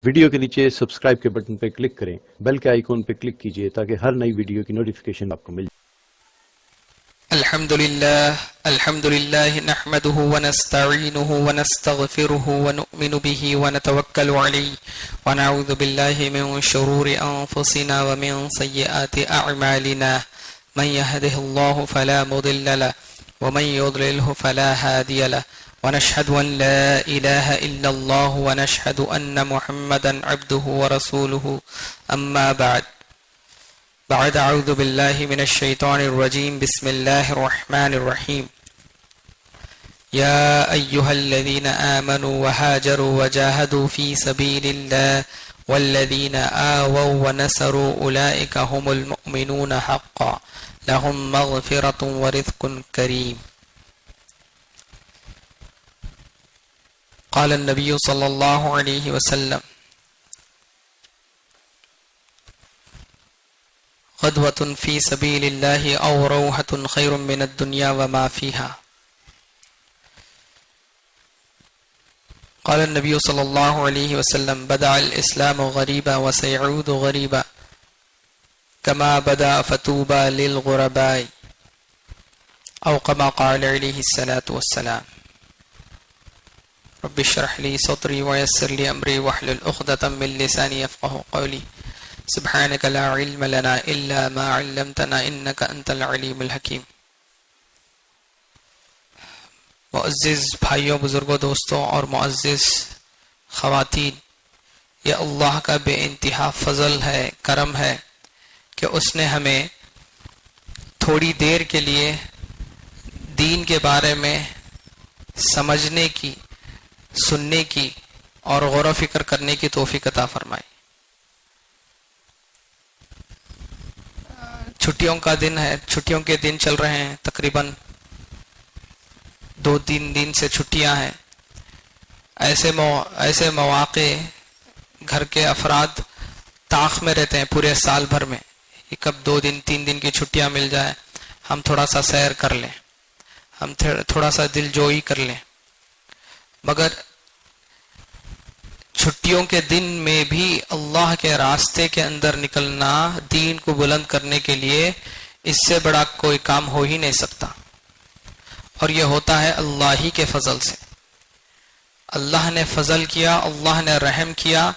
Video کے نیچے subscribe کے بٹن پہ کلک کریں، بیل کے آئیکن پہ کلک کیجئے تاکہ ہر نئی ویڈیو کی نوٹیفیکیشن آپ کو مل جائے۔ الحمد لله نحمده ونستعينه ونستغفره ونؤمن به ونتوكل عليه ونعوذ بالله من شرور أنفسنا ومن سيئات أعمالنا من يهده الله فلا مضل له ومن يضلله فلا هادي له ونشهد أن لا إله إلا الله ونشهد أن محمدا عبده ورسوله أما بعد أعوذ بالله من الشيطان الرجيم بسم الله الرحمن الرحيم يا أيها الذين آمنوا وهاجروا وجاهدوا في سبيل الله والذين آووا ونصروا أولئك هم المؤمنون حقا لهم مغفرة ورزق كريم قال النبي صلى الله عليه وسلم غدوة في سبيل الله أو روحة خير من الدنيا وما فيها قال النبي صلى الله عليه وسلم بدأ الإسلام غريبا وسيعود غريبا كما بدأ فتوبى للغرباء أو كما قال عليه الصلاة والسلام رب اشرح لي صدري ويسر لي أمري واحلل عقدة من لساني يفقهوا قولي سبحانك لا علم لنا إلا ما علمتنا إنك أنت العليم الحكيم معزز بھائیوں، بزرگوں، دوستوں اور معزز خواتین، یہ اللہ کا بے انتہا فضل ہے، کرم ہے کہ اس نے ہمیں تھوڑی دیر کے لیے دین کے بارے میں سمجھنے کی، سننے کی اور غور و فکر کرنے کی توفیق عطا فرمائی۔ چھٹیوں کا دن ہے، چھٹیوں کے دن چل رہے ہیں، تقریباً 2-3 دن سے چھٹیاں ہیں۔ ایسے مواقع گھر کے افراد طاق میں رہتے ہیں پورے سال بھر میں، کہ کب 2-3 دن کی چھٹیاں مل جائے، ہم تھوڑا سا سیر کر لیں، ہم تھوڑا سا دل جوئی کر لیں۔ مگر چھٹیوں کے دن میں بھی اللہ کے راستے کے اندر نکلنا، دین کو بلند کرنے کے لیے، اس سے بڑا کوئی کام ہو ہی نہیں سکتا، اور یہ ہوتا ہے اللہ ہی کے فضل سے۔ اللہ نے فضل کیا، اللہ نے رحم کیا،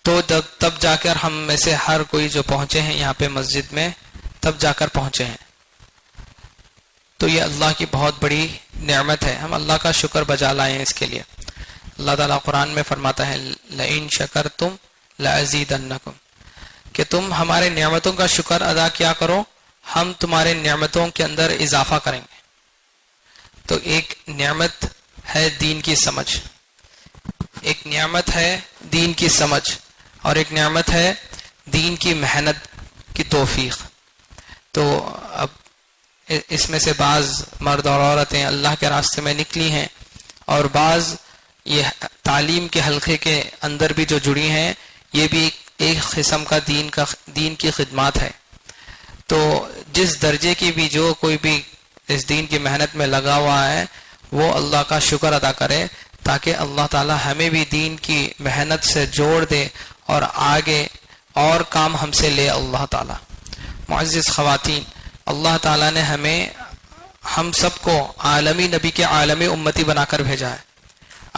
تو تب جا کر ہم میں سے ہر کوئی جو پہنچے ہیں یہاں پہ مسجد میں، تب جا کر پہنچے ہیں۔ تو یہ اللہ کی بہت بڑی نعمت ہے، ہم اللہ کا شکر بجا لائیں اس کے لیے۔ اللہ تعالیٰ قرآن میں فرماتا ہے لَإِن شَكَرْتُمْ لَأَزِيدَنَّكُمْ، کہ تم ہمارے نعمتوں کا شکر ادا کیا کرو، ہم تمہارے نعمتوں کے اندر اضافہ کریں گے۔ تو ایک نعمت ہے دین کی سمجھ، ایک نعمت ہے دین کی سمجھ، اور ایک نعمت ہے دین کی محنت کی توفیق۔ تو اب اس میں سے بعض مرد اور عورتیں اللہ کے راستے میں نکلی ہیں، اور بعض یہ تعلیم کے حلقے کے اندر بھی جو جڑی ہیں، یہ بھی ایک قسم کا دین کی خدمات ہے۔ تو جس درجے کی بھی جو کوئی بھی اس دین کی محنت میں لگا ہوا ہے، وہ اللہ کا شکر ادا کرے، تاکہ اللہ تعالی ہمیں بھی دین کی محنت سے جوڑ دے اور آگے اور کام ہم سے لے اللہ تعالی۔ معزز خواتین، اللہ تعالی نے ہم سب کو عالمی نبی کے عالمی امتی بنا کر بھیجا ہے،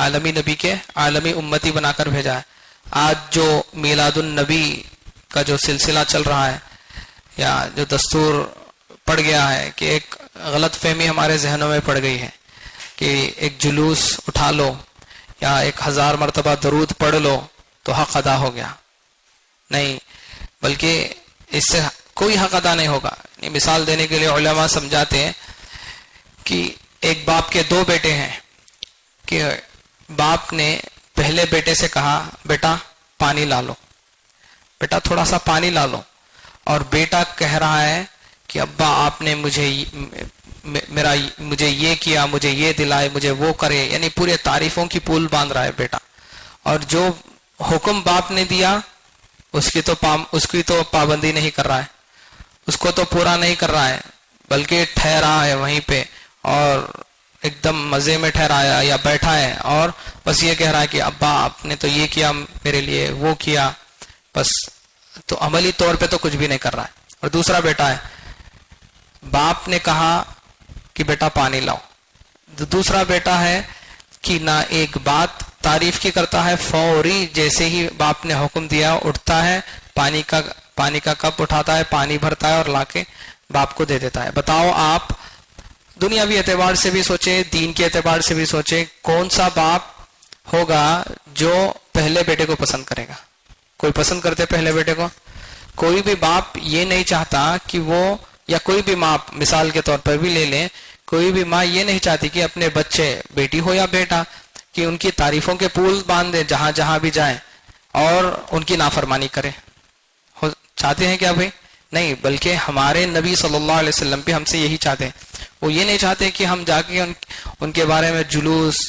عالمی نبی کے عالمی امتی بنا کر بھیجا ہے۔ آج جو میلاد النبی کا جو سلسلہ چل رہا ہے، یا جو دستور پڑ گیا ہے، کہ ایک غلط فہمی ہمارے ذہنوں میں پڑ گئی ہے کہ ایک جلوس اٹھا لو یا 1000 مرتبہ درود پڑھ لو تو حق ادا ہو گیا۔ نہیں، بلکہ اس سے کوئی حق ادا نہیں ہوگا۔ مثال دینے کے لیے علماء سمجھاتے ہیں کہ ایک باپ کے 2 بیٹے ہیں، کہ باپ نے پہلے بیٹے سے کہا بیٹا پانی لا لو، بیٹا تھوڑا سا پانی لا لو، اور بیٹا کہہ رہا ہے کہ ابا آپ نے مجھے یہ کیا، مجھے یہ دلائے، مجھے وہ کرے، یعنی پورے تعریفوں کی پول باندھ رہا ہے بیٹا، اور جو حکم باپ نے دیا اس کی تو پابندی نہیں کر رہا ہے، اس کو تو پورا نہیں کر رہا ہے، بلکہ ٹھہرا ہے وہیں پہ، اور ایک دم مزے میں ٹھہرایا یا بیٹھا ہے اور بس یہ کہہ رہا ہے کہ ابا آپ نے تو یہ کیا میرے لیے، وہ کیا، بس تو عملی طور پہ تو کچھ بھی نہیں کر رہا ہے. اور دوسرا بیٹا ہے، باپ نے کہا کہ بیٹا پانی لاؤ، دوسرا بیٹا ہے کہ نہ ایک بات تعریف کی کرتا ہے، فوری جیسے ہی باپ نے حکم دیا اٹھتا ہے، پانی کا کپ اٹھاتا ہے، پانی بھرتا ہے اور لا کے باپ کو دے دیتا ہے. بتاؤ آپ دنیاوی اعتبار سے بھی سوچیں، دین کے اعتبار سے بھی سوچیں، کون سا باپ ہوگا جو پہلے بیٹے کو پسند کرے گا؟ کوئی پسند کرتے پہلے بیٹے کو؟ کوئی بھی باپ یہ نہیں چاہتا کہ وہ، یا کوئی بھی ماں مثال کے طور پر بھی لے لیں، کوئی بھی ماں یہ نہیں چاہتی کہ اپنے بچے، بیٹی ہو یا بیٹا، کہ ان کی تعریفوں کے پول باندھ دیں جہاں جہاں بھی جائیں اور ان کی نافرمانی کرے. چاہتے ہیں کیا بھائی؟ نہیں، بلکہ ہمارے نبی صلی اللہ علیہ وسلم بھی ہم سے یہی چاہتے ہیں. وہ یہ نہیں چاہتے کہ ہم جا کے ان کے بارے میں جلوس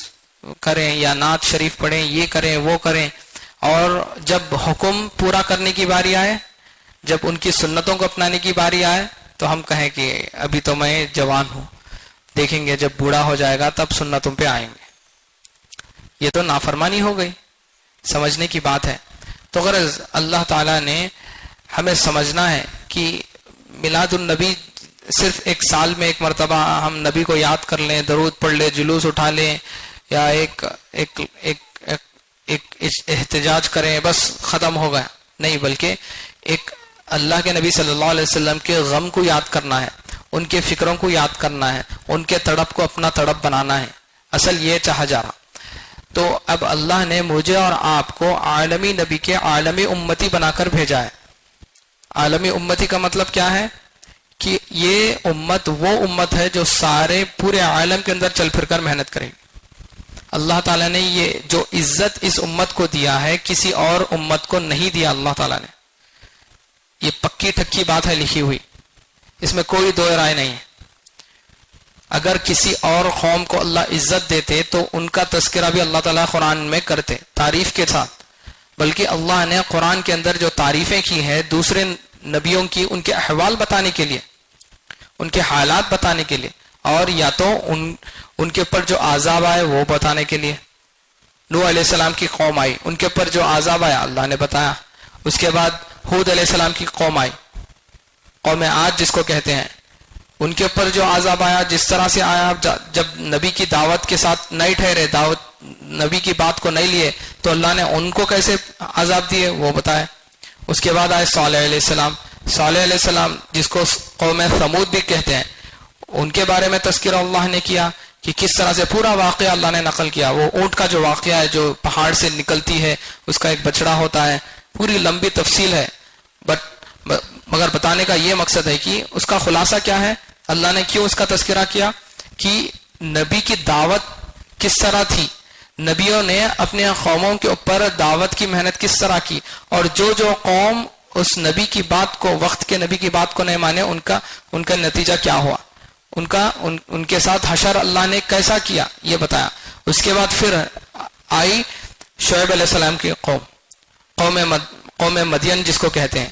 کریں یا نعت شریف پڑھیں، یہ کریں وہ کریں، اور جب حکم پورا کرنے کی باری آئے، جب ان کی سنتوں کو اپنانے کی باری آئے تو ہم کہیں کہ ابھی تو میں جوان ہوں، دیکھیں گے جب بوڑھا ہو جائے گا تب سنتوں پہ آئیں گے. یہ تو نافرمانی ہو گئی. سمجھنے کی بات ہے. تو غرض اللہ تعالیٰ نے ہمیں سمجھنا ہے کہ میلاد النبی صرف ایک سال میں ایک مرتبہ ہم نبی کو یاد کر لیں، درود پڑھ لیں، جلوس اٹھا لیں یا ایک احتجاج کریں، بس ختم ہو گیا. نہیں، بلکہ ایک اللہ کے نبی صلی اللہ علیہ وسلم کے غم کو یاد کرنا ہے، ان کے فکروں کو یاد کرنا ہے، ان کے تڑپ کو اپنا تڑپ بنانا ہے. اصل یہ چاہا جا رہا. تو اب اللہ نے مجھے اور آپ کو عالمی نبی کے عالمی امتی بنا کر بھیجا ہے. عالمی امتی کا مطلب کیا ہے؟ کہ یہ امت وہ امت ہے جو سارے پورے عالم کے اندر چل پھر کر محنت کرے گی. اللہ تعالیٰ نے یہ جو عزت اس امت کو دیا ہے کسی اور امت کو نہیں دیا. اللہ تعالیٰ نے، یہ پکی ٹھکی بات ہے لکھی ہوئی، اس میں کوئی دو رائے نہیں ہے. اگر کسی اور قوم کو اللہ عزت دیتے تو ان کا تذکرہ بھی اللہ تعالیٰ قرآن میں کرتے تعریف کے ساتھ. بلکہ اللہ نے قرآن کے اندر جو تعریفیں کی ہیں دوسرے نبیوں کی، ان کے احوال بتانے کے لیے، ان کے حالات بتانے کے لیے، اور یا تو ان کے اوپر جو عذاب آئے وہ بتانے کے لیے. نوح علیہ السلام کی قوم آئی، ان کے اوپر جو عذاب آیا اللہ نے بتایا. اس کے بعد ہود علیہ السلام کی قوم آئی، قوم عاد جس کو کہتے ہیں، ان کے اوپر جو عذاب آیا جس طرح سے آیا، جب نبی کی دعوت کے ساتھ نہیں ٹھہرے، دعوت نبی کی بات کو نہیں لیے تو اللہ نے ان کو کیسے عذاب دیے وہ بتایا. اس کے بعد آئے صالح علیہ السلام. صالح علیہ السلام جس کو قوم ثمود بھی کہتے ہیں، ان کے بارے میں تذکرہ اللہ نے کیا کہ کس طرح سے پورا واقعہ اللہ نے نقل کیا. وہ اونٹ کا جو واقعہ ہے جو پہاڑ سے نکلتی ہے، اس کا ایک بچڑا ہوتا ہے، پوری لمبی تفصیل ہے، مگر بتانے کا یہ مقصد ہے کہ اس کا خلاصہ کیا ہے. اللہ نے کیوں اس کا تذکرہ کیا کہ نبی کی دعوت کس طرح تھی، نبیوں نے اپنے قوموں کے اوپر دعوت کی محنت کس طرح کی، اور جو قوم اس نبی کی بات کو، وقت کے نبی کی بات کو نہیں مانے، ان کا نتیجہ کیا ہوا، ان کے ساتھ حشر اللہ نے کیسا کیا یہ بتایا. اس کے بعد پھر آئی شعیب علیہ السلام کی قوم مدین جس کو کہتے ہیں.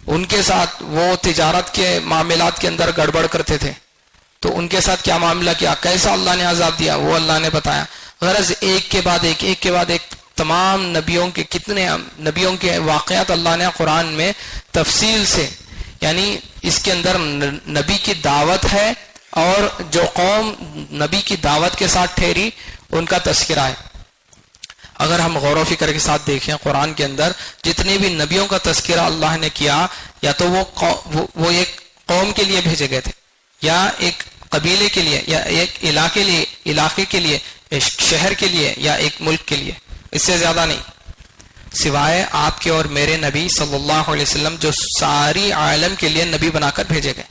ان کے ساتھ وہ تجارت کے معاملات کے اندر گڑبڑ کرتے تھے، تو ان کے ساتھ کیا معاملہ کیا، کیسا اللہ نے عذاب دیا وہ اللہ نے بتایا. غرض ایک کے بعد ایک تمام کتنے نبیوں کے واقعات اللہ نے قرآن میں تفصیل سے، یعنی اس کے اندر نبی کی دعوت ہے اور جو قوم نبی کی دعوت کے ساتھ ٹھہری ان کا تذکرہ ہے. اگر ہم غور و فکر کے ساتھ دیکھیں قرآن کے اندر جتنے بھی نبیوں کا تذکرہ اللہ نے کیا، یا تو وہ ایک قوم کے لیے بھیجے گئے تھے، یا ایک قبیلے کے لیے، یا ایک علاقے کے لیے، ایک شہر کے لیے، یا ایک ملک کے لیے، اس سے زیادہ نہیں، سوائے آپ کے اور میرے نبی صلی اللہ علیہ وسلم جو ساری عالم کے لیے نبی بنا کر بھیجے گئے.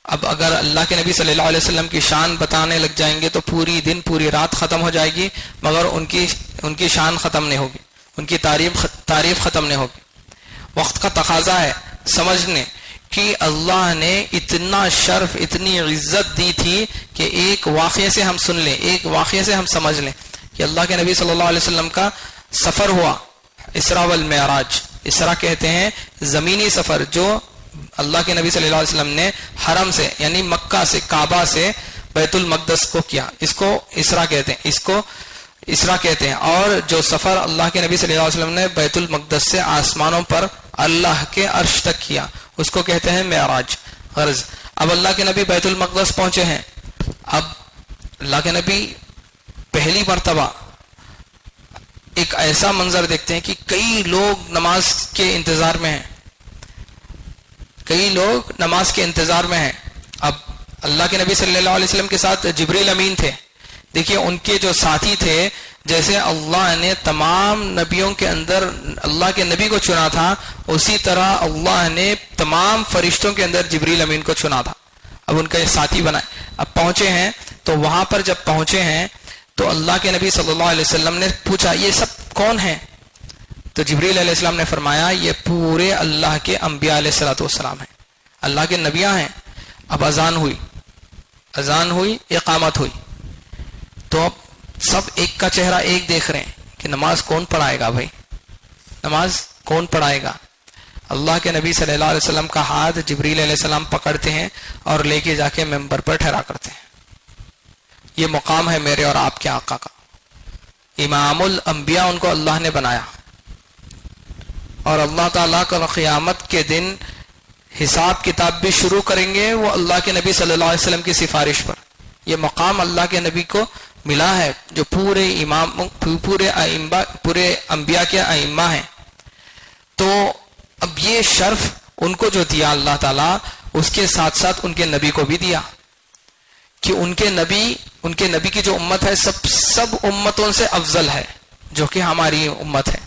اب اگر اللہ کے نبی صلی اللہ علیہ وسلم کی شان بتانے لگ جائیں گے تو پوری دن پوری رات ختم ہو جائے گی، مگر ان کی شان ختم نہیں ہوگی، ان کی تعریف ختم نہیں ہوگی. وقت کا تقاضا ہے سمجھنے کہ اللہ نے اتنا شرف، اتنی عزت دی تھی کہ ایک واقعے سے ہم سن لیں، ایک واقعے سے ہم سمجھ لیں کہ اللہ کے نبی صلی اللہ علیہ وسلم کا سفر ہوا، اسراء والمعراج. اسراء کہتے ہیں زمینی سفر جو اللہ کے نبی صلی اللہ علیہ وسلم نے حرم سے، یعنی مکہ سے، کعبہ سے بیت المقدس کو کیا. اس کو اسرا کہتے ہیں, اس کو اسرا کہتے ہیں. اور جو سفر اللہ کے نبی صلی اللہ علیہ وسلم نے بیت المقدس سے آسمانوں پر اللہ کے عرش تک کیا, اس کو کہتے ہیں معراج. غرض اب اللہ کے نبی بیت المقدس پہنچے ہیں. اب اللہ کے نبی پہلی مرتبہ ایک ایسا منظر دیکھتے ہیں کہ کئی لوگ نماز کے انتظار میں ہیں, کئی لوگ نماز کے انتظار میں ہیں. اب اللہ کے نبی صلی اللہ علیہ وسلم کے ساتھ جبریل امین تھے. دیکھیے ان کے جو ساتھی تھے, جیسے اللہ نے تمام نبیوں کے اندر اللہ کے نبی کو چنا تھا, اسی طرح اللہ نے تمام فرشتوں کے اندر جبریل امین کو چنا تھا. اب ان کا یہ ساتھی بنائے. اب پہنچے ہیں تو وہاں پر جب پہنچے ہیں تو اللہ کے نبی صلی اللہ علیہ وسلم نے پوچھا یہ سب کون ہیں؟ تو جبریل علیہ السلام نے فرمایا یہ پورے اللہ کے انبیاء علیہ الصلوۃ والسلام ہیں, اللہ کے نبیاں ہیں. اب اذان ہوئی, اقامت ہوئی, تو اب سب ایک کا چہرہ ایک دیکھ رہے ہیں کہ نماز کون پڑھائے گا بھائی, نماز کون پڑھائے گا. اللہ کے نبی صلی اللہ علیہ وسلم کا ہاتھ جبریل علیہ السلام پکڑتے ہیں اور لے کے جا کے ممبر پر ٹھہرا کرتے ہیں. یہ مقام ہے میرے اور آپ کے آقا کا, امام الانبیاء ان کو اللہ نے بنایا. اور اللہ تعالیٰ کا قیامت کے دن حساب کتاب بھی شروع کریں گے وہ اللہ کے نبی صلی اللہ علیہ وسلم کی سفارش پر. یہ مقام اللہ کے نبی کو ملا ہے جو پورے امام پورے انبیاء کے ائمہ ہیں. تو اب یہ شرف ان کو جو دیا اللہ تعالیٰ, اس کے ساتھ ساتھ ان کے نبی کو بھی دیا کہ ان کے نبی کی جو امت ہے سب امتوں سے افضل ہے, جو کہ ہماری امت ہے.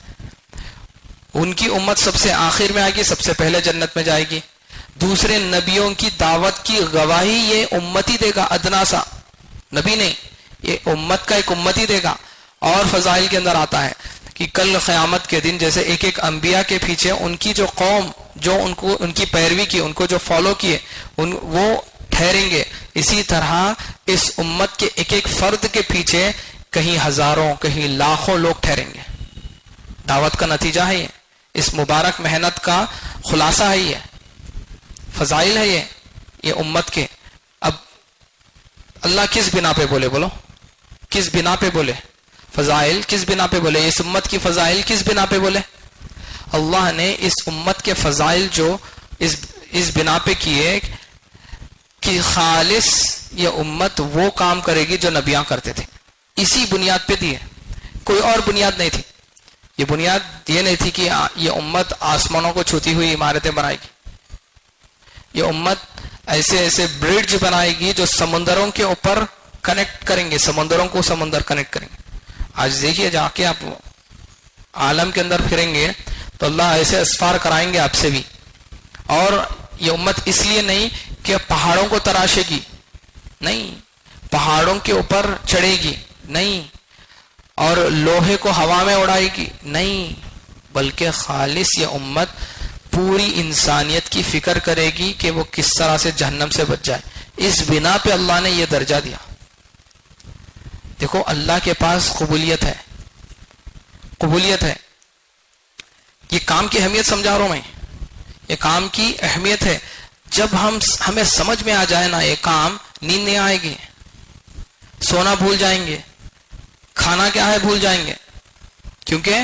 ان کی امت سب سے آخر میں آئے گی, سب سے پہلے جنت میں جائے گی. دوسرے نبیوں کی دعوت کی گواہی یہ امتی دے گا, ادنا سا نبی نہیں, یہ امت کا ایک امتی دے گا. اور فضائل کے اندر آتا ہے کہ کل قیامت کے دن جیسے ایک ایک انبیاء کے پیچھے ان کی جو قوم جو ان کی پیروی کی, ان کو جو فالو کیے, وہ ٹھہریں گے. اسی طرح اس امت کے ایک ایک فرد کے پیچھے کہیں ہزاروں کہیں لاکھوں لوگ ٹھہریں گے. دعوت کا نتیجہ ہے یہ, اس مبارک محنت کا خلاصہ ہے یہ, فضائل ہے یہ امت کے. اب اللہ کس بنا پہ بولے, بولو کس بنا پہ بولے, فضائل کس بنا پہ بولے, اس امت کی فضائل کس بنا پہ بولے. اللہ نے اس امت کے فضائل جو اس بنا پہ کیے کہ خالص یہ امت وہ کام کرے گی جو نبیاں کرتے تھے, اسی بنیاد پہ دیے, کوئی اور بنیاد نہیں تھی. یہ بنیاد یہ نہیں تھی کہ یہ امت آسمانوں کو چھوتی ہوئی عمارتیں بنائے گی, یہ امت ایسے برج بنائے گی جو سمندروں کے اوپر کنیکٹ کریں گے, سمندروں کو سمندر کنیکٹ کریں گے. آج دیکھیے جا کے آپ عالم کے اندر پھریں گے تو اللہ ایسے اسفار کرائیں گے آپ سے بھی. اور یہ امت اس لیے نہیں کہ پہاڑوں کو تراشے گی, نہیں, پہاڑوں کے اوپر چڑھے گی, نہیں, اور لوہے کو ہوا میں اڑائے گی, نہیں, بلکہ خالص یہ امت پوری انسانیت کی فکر کرے گی کہ وہ کس طرح سے جہنم سے بچ جائے. اس بنا پہ اللہ نے یہ درجہ دیا. دیکھو اللہ کے پاس قبولیت ہے, قبولیت ہے. یہ کام کی اہمیت سمجھا رہا ہوں میں, یہ کام کی اہمیت ہے. جب ہمیں سمجھ میں آ جائے نا یہ کام, نیند نہیں آئے گی, سونا بھول جائیں گے, کھانا کیا ہے بھول جائیں گے, کیونکہ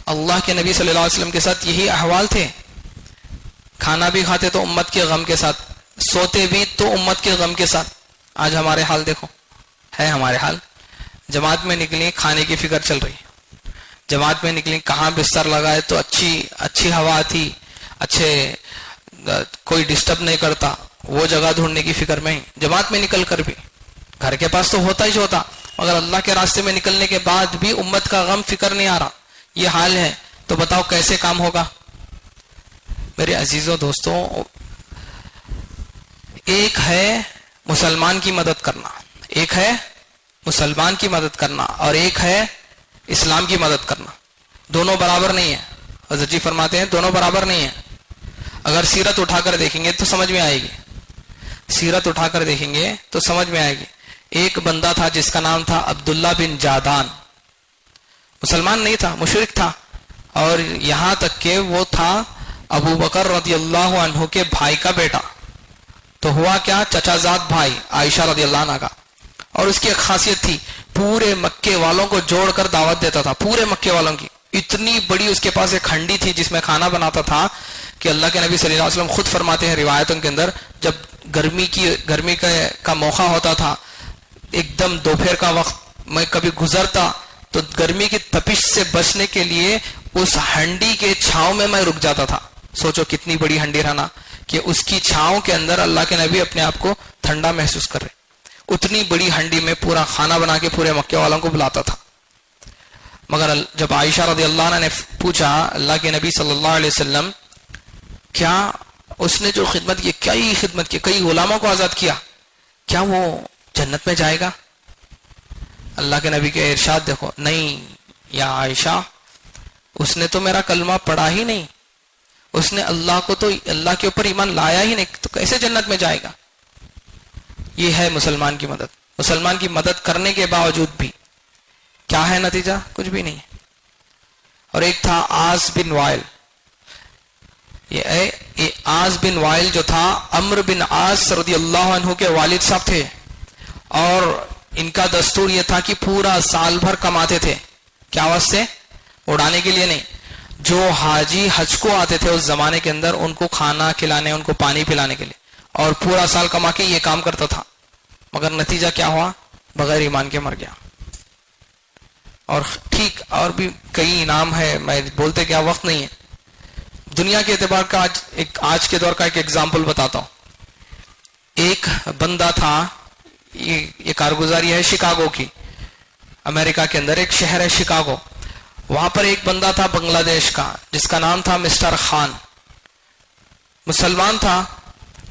اللہ کے نبی صلی اللہ علیہ وسلم کے ساتھ یہی احوال تھے. کھانا بھی کھاتے تو امت کے غم کے ساتھ, سوتے بھی تو امت کے غم کے ساتھ. آج ہمارے حال دیکھو, ہے ہمارے حال. جماعت میں نکلی کھانے کی فکر چل رہی, جماعت میں نکلی کہاں بستر لگائے تو اچھی ہوا تھی, اچھے کوئی ڈسٹرب نہیں کرتا, وہ جگہ ڈھونڈنے کی فکر میں ہی. جماعت میں نکل کر بھی گھر کے پاس تو ہوتا ہی ہوتا, مگر اللہ کے راستے میں نکلنے کے بعد بھی امت کا غم فکر نہیں آ رہا. یہ حال ہے تو بتاؤ کیسے کام ہوگا. میرے عزیزوں دوستوں, ایک ہے مسلمان کی مدد کرنا, ایک ہے مسلمان کی مدد کرنا, اور ایک ہے اسلام کی مدد کرنا. دونوں برابر نہیں ہیں. حضرت جی فرماتے ہیں دونوں برابر نہیں ہیں. اگر سیرت اٹھا کر دیکھیں گے تو سمجھ میں آئے گی, سیرت اٹھا کر دیکھیں گے تو سمجھ میں آئے گی. ایک بندہ تھا جس کا نام تھا عبداللہ بن جادان, مسلمان نہیں تھا, مشرک تھا, اور یہاں تک کہ وہ تھا ابو بکر رضی اللہ عنہ کے بھائی کا بیٹا. تو ہوا کیا, چچا زاد بھائی عائشہ رضی اللہ عنہ کا. اور اس کی ایک خاصیت تھی، پورے مکے والوں کو جوڑ کر دعوت دیتا تھا، پورے مکے والوں کی. اتنی بڑی اس کے پاس ایک ہنڈی تھی جس میں کھانا بناتا تھا کہ اللہ کے نبی صلی اللہ علیہ وسلم خود فرماتے ہیں روایتوں کے اندر، جب گرمی کا موقع ہوتا تھا، ایک دم دوپہر کا وقت میں کبھی گزرتا تو گرمی کی تپش سے بچنے کے لیے اس ہنڈی کے چھاؤں میں رک جاتا تھا. سوچو کتنی بڑی ہنڈی رہنا کہ اس کی چھاؤں کے اندر اللہ کے نبی اپنے آپ کو ٹھنڈا محسوس کر رہے. اتنی بڑی ہنڈی میں پورا کھانا بنا کے پورے مکے والوں کو بلاتا تھا. مگر جب عائشہ رضی اللہ عنہ نے پوچھا اللہ کے نبی صلی اللہ علیہ وسلم، کیا اس نے جو خدمت کی، کئی خدمت کی، کئی غلاموں کو آزاد کیا، کیا وہ جنت میں جائے گا؟ اللہ کے نبی کے ارشاد دیکھو، نہیں یا عائشہ، اس نے تو میرا کلمہ پڑھا ہی نہیں، اس نے اللہ کے اوپر ایمان لایا ہی نہیں، تو کیسے جنت میں جائے گا؟ یہ ہے مسلمان کی مدد. مسلمان کی مدد کرنے کے باوجود بھی کیا ہے نتیجہ؟ کچھ بھی نہیں ہے. اور ایک تھا آس بن وائل. یہ آس بن وائل جو تھا عمرو بن عاص رضی اللہ عنہ کے والد صاحب تھے، اور ان کا دستور یہ تھا کہ پورا سال بھر کماتے تھے. کیا واسطے؟ اڑانے کے لیے نہیں. جو حاجی حج کو آتے تھے اس زمانے کے اندر ان کو کھانا کھلانے، ان کو پانی پلانے کے لیے، اور پورا سال کما کے یہ کام کرتا تھا. مگر نتیجہ کیا ہوا؟ بغیر ایمان کے مر گیا. اور ٹھیک اور بھی کئی انعام ہے، میں بولتے کیا وقت نہیں ہے. دنیا کے اعتبار کا آج کے دور کا ایک ایگزامپل بتاتا ہوں. ایک بندہ تھا، یہ کارگزاری ہے شکاگو کی، امریکہ کے اندر ایک شہر ہے شکاگو. وہاں پر ایک بندہ تھا بنگلہ دیش کا جس کا نام تھا مسٹر خان. مسلمان تھا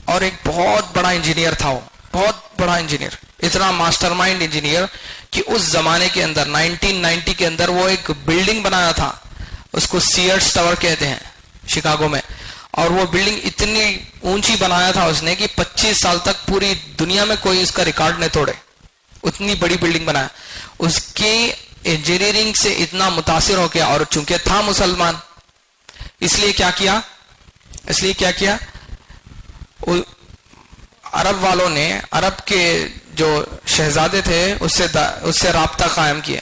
اور ایک بہت بڑا انجینئر تھا. وہ بہت بڑا انجینئر، اتنا ماسٹر مائنڈ انجینئر کہ اس زمانے کے اندر 1990 کے اندر وہ ایک بلڈنگ بنایا تھا، اس کو سیئرس ٹاور کہتے ہیں شکاگو میں. اور وہ بلڈنگ اتنی اونچی بنایا تھا اس نے کہ 25 سال تک پوری دنیا میں کوئی اس کا ریکارڈ نہیں توڑے. اتنی بڑی بلڈنگ بنایا. اس کی انجینئرنگ سے اتنا متاثر ہو گیا، اور چونکہ تھا مسلمان اس لیے کیا کیا عرب والوں نے، عرب کے جو شہزادے تھے اس سے رابطہ قائم کیا،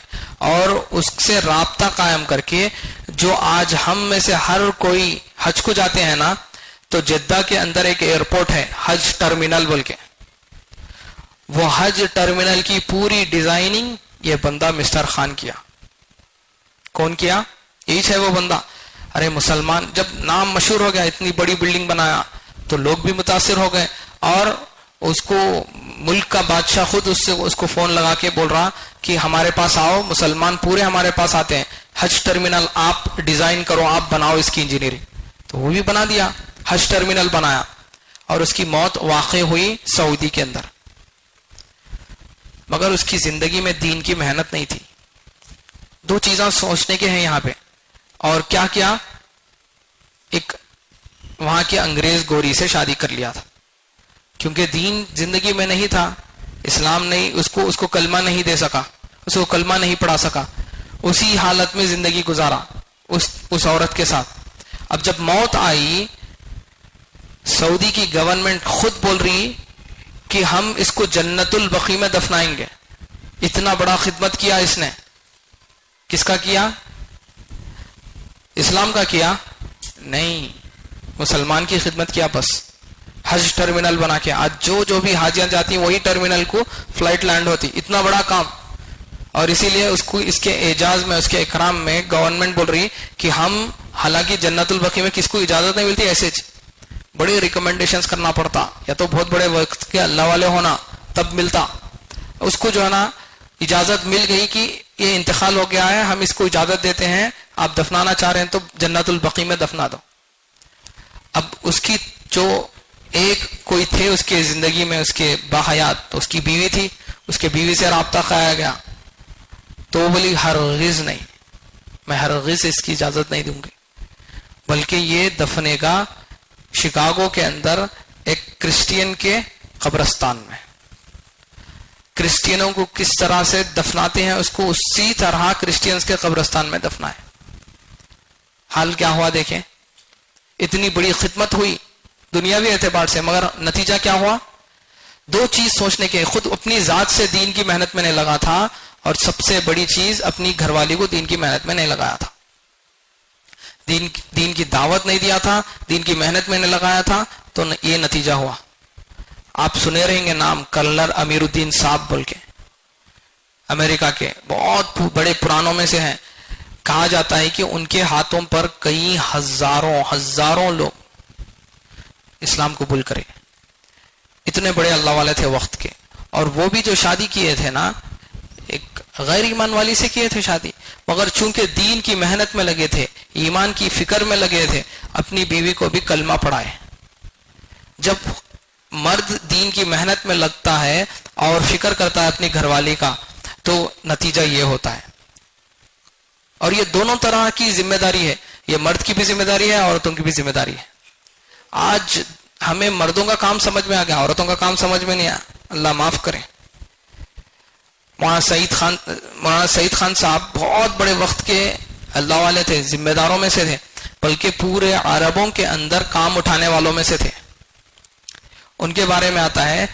اور اس سے رابطہ قائم کر کے جو آج ہم میں سے ہر کوئی حج کو جاتے ہیں نا، تو جدہ کے اندر ایک ایئرپورٹ ہے حج ٹرمینل بول کے، وہ حج ٹرمینل کی پوری ڈیزائننگ یہ بندہ مسٹر خان کیا. کون کیا؟ ایچ ہے وہ بندہ. ارے مسلمان جب نام مشہور ہو گیا، اتنی بڑی بلڈنگ بنایا تو لوگ بھی متاثر ہو گئے، اور اس کو ملک کا بادشاہ خود اس کو فون لگا کے بول رہا کہ ہمارے پاس آؤ، مسلمان پورے ہمارے پاس آتے ہیں، حج ٹرمینل آپ ڈیزائن کرو، آپ بناؤ اس کی انجینئرنگ. تو وہ بھی بنا دیا، حج ٹرمینل بنایا. اور اس کی موت واقع ہوئی سعودی کے اندر. مگر اس کی زندگی میں دین کی محنت نہیں تھی. دو چیزاں سوچنے کے ہیں یہاں پہ. اور کیا ایک وہاں کے انگریز گوری سے شادی کر لیا تھا، کیونکہ دین زندگی میں نہیں تھا، اسلام نہیں، اس کو کلمہ نہیں دے سکا، اس کو کلمہ نہیں پڑھا سکا. اسی حالت میں زندگی گزارا اس عورت کے ساتھ. اب جب موت آئی، سعودی کی گورنمنٹ خود بول رہی کہ ہم اس کو جنت البقیع میں دفنائیں گے. اتنا بڑا خدمت کیا اس نے. کس کا کیا؟ اسلام کا کیا؟ نہیں، مسلمان کی خدمت کیا. بس حج ٹرمینل بنا کے آج جو بھی حاجیاں جاتی ہیں وہی ٹرمینل کو فلائٹ لینڈ ہوتی. اتنا بڑا کام. اور اسی لیے اس کے اعجاز میں، اس کے اکرام میں گورنمنٹ بول رہی کہ ہم، حالانکہ جنت البقیع میں کس کو اجازت نہیں ملتی، ایسے بڑی ریکمنڈیشنز کرنا پڑتا، یا تو بہت بڑے وقت کے اللہ والے ہونا تب ملتا. اس کو جو ہے نا اجازت مل گئی کہ یہ انتقال ہو گیا ہے، ہم اس کو اجازت دیتے ہیں، آپ دفنانا چاہ رہے ہیں تو جنت البقیع میں دفنا دو. اب اس کی جو ایک کوئی تھے اس کے زندگی میں، اس کے باحیات، تو اس کی بیوی تھی، اس کے بیوی سے رابطہ قائم گیا. تو وہ بولی ہرگز نہیں، میں ہرگز اس کی اجازت نہیں دوں گی، بلکہ یہ دفنے گا شکاگو کے اندر ایک کرسچین کے قبرستان میں. کرسچینوں کو کس طرح سے دفناتے ہیں اس کو اسی طرح کرسچینز کے قبرستان میں دفنائے. حال کیا ہوا دیکھیں. اتنی بڑی خدمت ہوئی دنیاوی اعتبار سے، مگر نتیجہ کیا ہوا؟ دو چیز سوچنے کے، خود اپنی ذات سے دین کی محنت میں نہیں لگا تھا، اور سب سے بڑی چیز اپنی گھر والی کو دین کی محنت میں نہیں لگایا تھا، دین کی دعوت نہیں دیا تھا، دین کی محنت میں نہیں لگایا تھا، تو یہ نتیجہ ہوا. آپ سنے رہیں گے نام کرنل امیر الدین صاحب بول کے، امریکہ کے بہت بڑے پرانوں میں سے ہیں. کہا جاتا ہے کہ ان کے ہاتھوں پر کئی ہزاروں لوگ اسلام قبول کرے. اتنے بڑے اللہ والے تھے وقت کے. اور وہ بھی جو شادی کیے تھے نا، ایک غیر ایمان والی سے کیے تھے شادی، مگر چونکہ دین کی محنت میں لگے تھے، ایمان کی فکر میں لگے تھے، اپنی بیوی کو بھی کلمہ پڑھائے. جب مرد دین کی محنت میں لگتا ہے اور فکر کرتا ہے اپنی گھر والی کا، تو نتیجہ یہ ہوتا ہے. اور یہ دونوں طرح کی ذمہ داری ہے، یہ مرد کی بھی ذمہ داری ہے، عورتوں کی بھی ذمہ داری ہے. آج ہمیں مردوں کا کام سمجھ میں آ گیا، عورتوں کا کام سمجھ میں نہیں آیا، اللہ معاف کرے. مولانا سعید خان صاحب بہت بڑے وقت کے اللہ والے تھے، ذمہ داروں میں سے تھے، بلکہ پورے عربوں کے اندر کام اٹھانے والوں میں سے تھے. ان کے بارے میں آتا ہے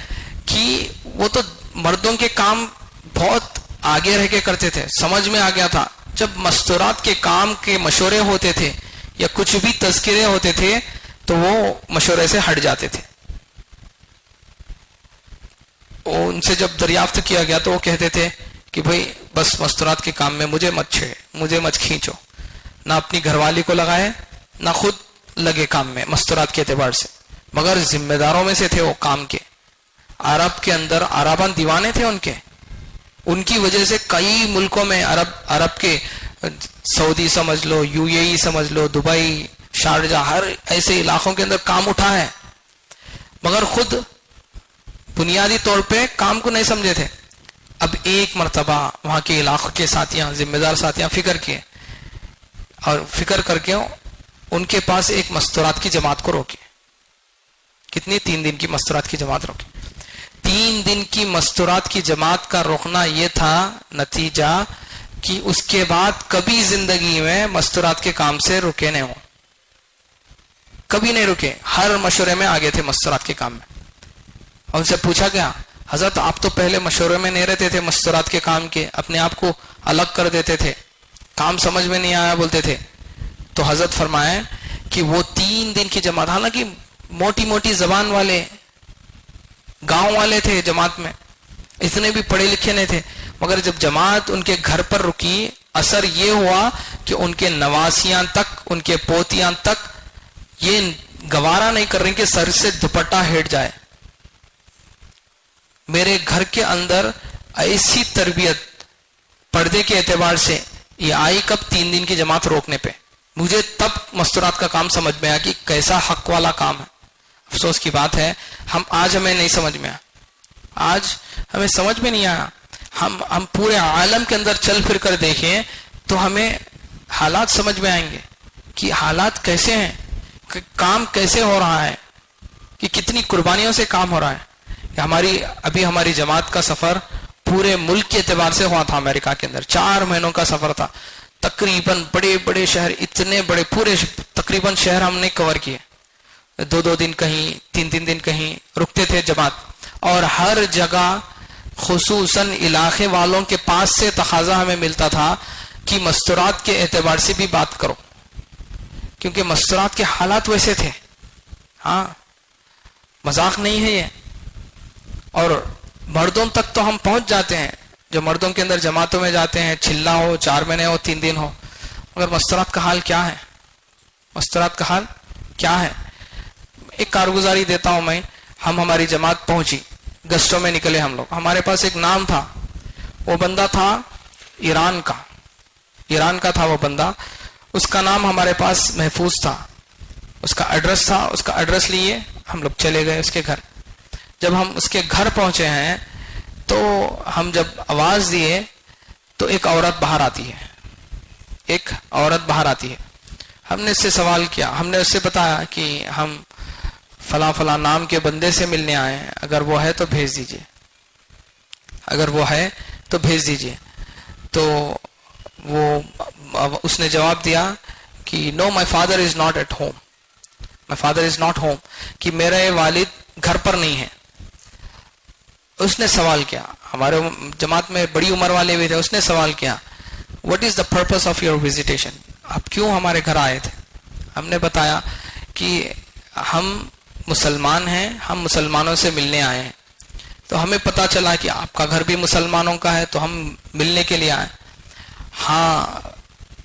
کہ وہ تو مردوں کے کام بہت آگے رہ کے کرتے تھے. سمجھ میں آ گیا تھا جب مستورات کے کام کے مشورے ہوتے تھے یا کچھ بھی تذکرے ہوتے تھے تو وہ مشورے سے ہٹ جاتے تھے. ان سے جب دریافت کیا گیا تو وہ کہتے تھے کہ بھئی بس مستورات کے کام میں مجھے مت کھینچو. نہ اپنی گھر والی کو لگائے، نہ خود لگے کام میں مستورات کے اعتبار سے، مگر ذمہ داروں میں سے تھے وہ کام کے. عرب کے اندر عربان دیوانے تھے ان کی وجہ سے کئی ملکوں میں عرب کے سعودی سمجھ لو، UAE سمجھ لو، دبئی، شارجہ، ہر ایسے علاقوں کے اندر کام اٹھا ہے، مگر خود بنیادی طور پہ کام کو نہیں سمجھے تھے. اب ایک مرتبہ وہاں کے علاقوں کے ساتھیاں، ذمہ دار ساتھیاں فکر کیے، اور فکر کر کے ان کے پاس ایک مستورات کی جماعت کو روکے. کتنی؟ 3 دن کی مستورات کی جماعت روکے. 3 دن کی مستورات کی جماعت کا روکنا یہ تھا نتیجہ کہ اس کے بعد کبھی زندگی میں مستورات کے کام سے رکے نہیں ہوں، کبھی نہیں رکے، ہر مشورے میں آگے تھے مستورات کے کام میں. اور ان سے پوچھا گیا، حضرت آپ تو پہلے مشورے میں نہیں رہتے تھے مستورات کے کام کے، اپنے آپ کو الگ کر دیتے تھے، کام سمجھ میں نہیں آیا بولتے تھے. تو حضرت فرمائے کہ وہ 3 دن کی جماعت، حالانکہ موٹی موٹی زبان والے گاؤں والے تھے جماعت میں، اتنے بھی پڑھے لکھے نہیں تھے، مگر جب جماعت ان کے گھر پر رکی، اثر یہ ہوا کہ ان کے نواسیاں تک، ان کے پوتیاں تک یہ گوارا نہیں کر رہی کہ سر سے دوپٹہ ہٹ جائے. میرے گھر کے اندر ایسی تربیت پردے کے اعتبار سے یہ آئی کب؟ 3 دن کی جماعت روکنے پہ. مجھے تب مستورات کا کام سمجھ میں آیا کہ کیسا حق والا کام ہے. افسوس کی بات ہے آج ہمیں نہیں سمجھ میں آیا، آج ہمیں سمجھ میں نہیں آیا. ہم پورے عالم کے اندر چل پھر کر دیکھیں تو ہمیں حالات سمجھ میں آئیں گے کہ حالات کیسے ہیں، کہ کام کیسے ہو رہا ہے، کہ کتنی قربانیوں سے کام ہو رہا ہے. ابھی ہماری جماعت کا سفر پورے ملک کے اعتبار سے ہوا تھا امریکہ کے اندر، 4 مہینوں کا سفر تھا. تقریباً بڑے بڑے شہر، اتنے بڑے، پورے تقریباً شہر ہم نے کور کیے. 2 دن کہیں، 3 دن کہیں رکتے تھے جماعت. اور ہر جگہ خصوصاً علاقے والوں کے پاس سے تقاضا ہمیں ملتا تھا کہ مستورات کے اعتبار سے بھی بات کرو، کیونکہ مستورات کے حالات ویسے تھے. ہاں، مذاق نہیں ہے یہ. اور مردوں تک تو ہم پہنچ جاتے ہیں، جو مردوں کے اندر جماعتوں میں جاتے ہیں، چلا ہو، 4 مہینے ہو، 3 دن ہو، مگر مستورات کا حال کیا ہے؟ مستورات کا حال کیا ہے؟ ایک کارگزاری دیتا ہوں میں. ہماری جماعت پہنچی، گشتوں میں نکلے ہم لوگ. ہمارے پاس ایک نام تھا، وہ بندہ تھا ایران کا تھا وہ بندہ. اس کا نام ہمارے پاس محفوظ تھا، اس کا ایڈریس تھا. اس کا ایڈریس لیے ہم لوگ چلے گئے اس کے گھر. جب ہم اس کے گھر پہنچے ہیں تو ہم جب آواز دیے تو ایک عورت باہر آتی ہے. ہم نے اس سے سوال کیا، ہم نے اس سے بتایا کہ ہم فلاں نام کے بندے سے ملنے آئے ہیں، اگر وہ ہے تو بھیج دیجئے. تو اس نے جواب دیا کہ no, my father is not home, کہ میرے والد گھر پر نہیں ہیں. اس نے سوال کیا, ہمارے جماعت میں بڑی عمر والے بھی تھے, اس نے سوال کیا what is the purpose of your visitation, آپ کیوں ہمارے گھر آئے تھے؟ ہم نے بتایا کہ ہم مسلمان ہیں, ہم مسلمانوں سے ملنے آئے ہیں, تو ہمیں پتا چلا کہ آپ کا گھر بھی مسلمانوں کا ہے تو ہم ملنے کے لیے آئے. ہاں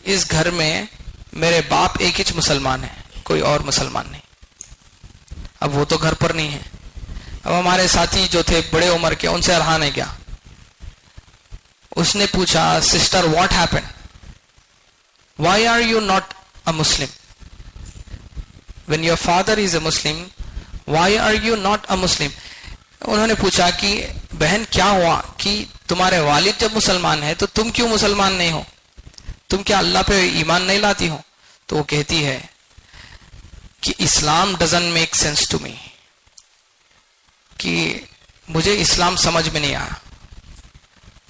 اس گھر میں میرے باپ ایک ہی مسلمان ہے, کوئی اور مسلمان نہیں. اب وہ تو گھر پر نہیں ہے. اب ہمارے ساتھی جو تھے بڑے عمر کے, ان سے ارحان ہے کیا. اس نے پوچھا sister what happen, why are you not a Muslim, when your father is a Muslim why are you not a Muslim. انہوں نے پوچھا کہ بہن کیا ہوا کہ تمہارے والد جب مسلمان ہیں تو تم کیوں مسلمان نہیں ہو, تم کیا اللہ پہ ایمان نہیں لاتی ہو؟ تو وہ کہتی ہے کہ Islam doesn't make sense to me, کہ مجھے اسلام سمجھ میں نہیں آیا.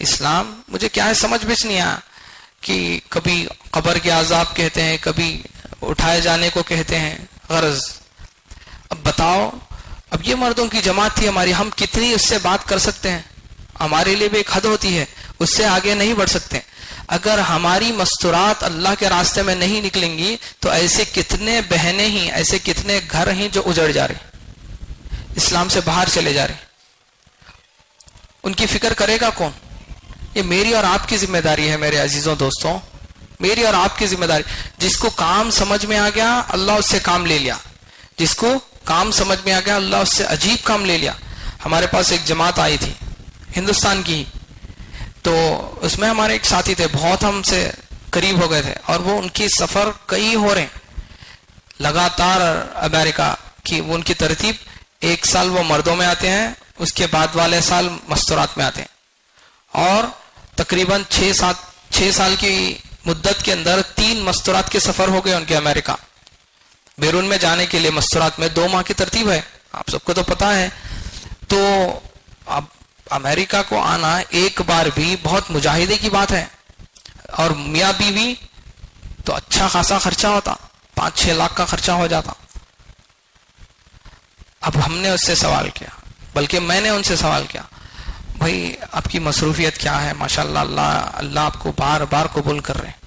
اسلام مجھے کیا ہے سمجھ میں نہیں آیا, کہ کبھی قبر کے عذاب کہتے ہیں, کبھی اٹھائے جانے کو کہتے ہیں. غرض اب بتاؤ, اب یہ مردوں کی جماعت تھی ہماری, ہم کتنی اس سے بات کر سکتے ہیں؟ ہمارے لیے بھی ایک حد ہوتی ہے, اس سے آگے نہیں بڑھ سکتے. اگر ہماری مستورات اللہ کے راستے میں نہیں نکلیں گی تو ایسے کتنے بہنیں ہیں, ایسے کتنے گھر ہیں جو اجڑ جا رہے, اسلام سے باہر چلے جا رہے. ان کی فکر کرے گا کون؟ یہ میری اور آپ کی ذمہ داری ہے میرے عزیزوں دوستوں, میری اور آپ کی ذمہ داری. جس کو کام سمجھ میں آ گیا اللہ اس سے کام لے لیا, جس کو کام سمجھ میں آ گیا اللہ اس سے عجیب کام لے لیا. ہمارے پاس ایک جماعت آئی تھی ہندوستان کی, تو اس میں ہمارے ایک ساتھی تھے, بہت ہم سے قریب ہو گئے تھے, اور وہ ان کی سفر کئی ہو رہے ہیں لگاتار امریکہ کی. وہ ان کی ترتیب, ایک سال وہ مردوں میں آتے ہیں, اس کے بعد والے سال مستورات میں آتے ہیں, اور تقریباً 6 سال کی مدت کے اندر 3 مستورات کے سفر ہو گئے ان کے امریکہ. بیرون میں جانے کے لیے مستورات میں 2 ماہ کی ترتیب ہے, آپ سب کو تو پتا ہے. تو اب امریکہ کو آنا ایک بار بھی بہت مجاہدے کی بات ہے, اور میاں بیوی تو اچھا خاصا خرچہ ہوتا, 5-6 لاکھ کا خرچہ ہو جاتا. اب ہم نے اس سے سوال کیا, بلکہ میں نے ان سے سوال کیا, بھائی آپ کی مصروفیت کیا ہے؟ ماشاءاللہ اللہ آپ کو بار بار قبول کر رہے ہیں.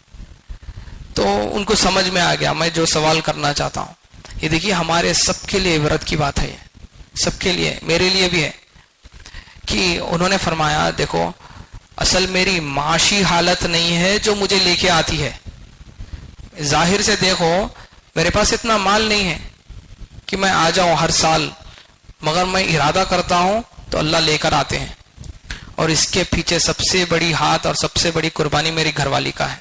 تو ان کو سمجھ میں آ گیا میں جو سوال کرنا چاہتا ہوں. یہ دیکھیے ہمارے سب کے لیے عبرت کی بات ہے, یہ سب کے لیے, میرے لیے بھی ہے. کہ انہوں نے فرمایا دیکھو اصل میری معاشی حالت نہیں ہے جو مجھے لے کے آتی ہے. ظاہر سے دیکھو میرے پاس اتنا مال نہیں ہے کہ میں آ جاؤں ہر سال, مگر میں ارادہ کرتا ہوں تو اللہ لے کر آتے ہیں. اور اس کے پیچھے سب سے بڑی ہاتھ اور سب سے بڑی قربانی میری گھر والی کا ہے.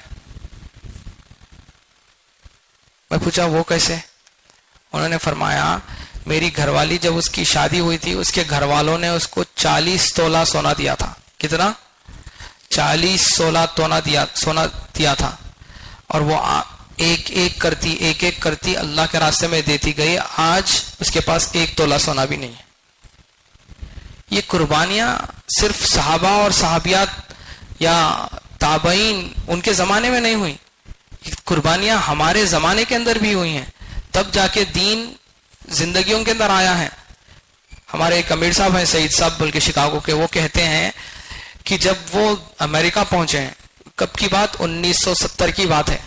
میں پوچھا وہ کیسے؟ انہوں نے فرمایا میری گھر والی جب اس کی شادی ہوئی تھی اس کے گھر والوں نے اس کو 40 تولہ سونا دیا تھا. کتنا؟ 40 سونا دیا تھا, اور وہ ایک ایک کرتی اللہ کے راستے میں دیتی گئی. آج اس کے پاس 1 تولہ سونا بھی نہیں ہے. یہ قربانیاں صرف صحابہ اور صحابیات یا تابعین ان کے زمانے میں نہیں ہوئی, قربانیاں ہمارے زمانے کے اندر بھی ہوئی ہیں, تب جا کے دین زندگیوں کے اندر آیا ہے. ہمارے ایک امیر صاحب ہیں, سعید صاحب بلکہ شکاگو کے, وہ کہتے ہیں کہ جب وہ امریکہ پہنچے ہیں, کب کی بات؟ 1970 کی بات ہے,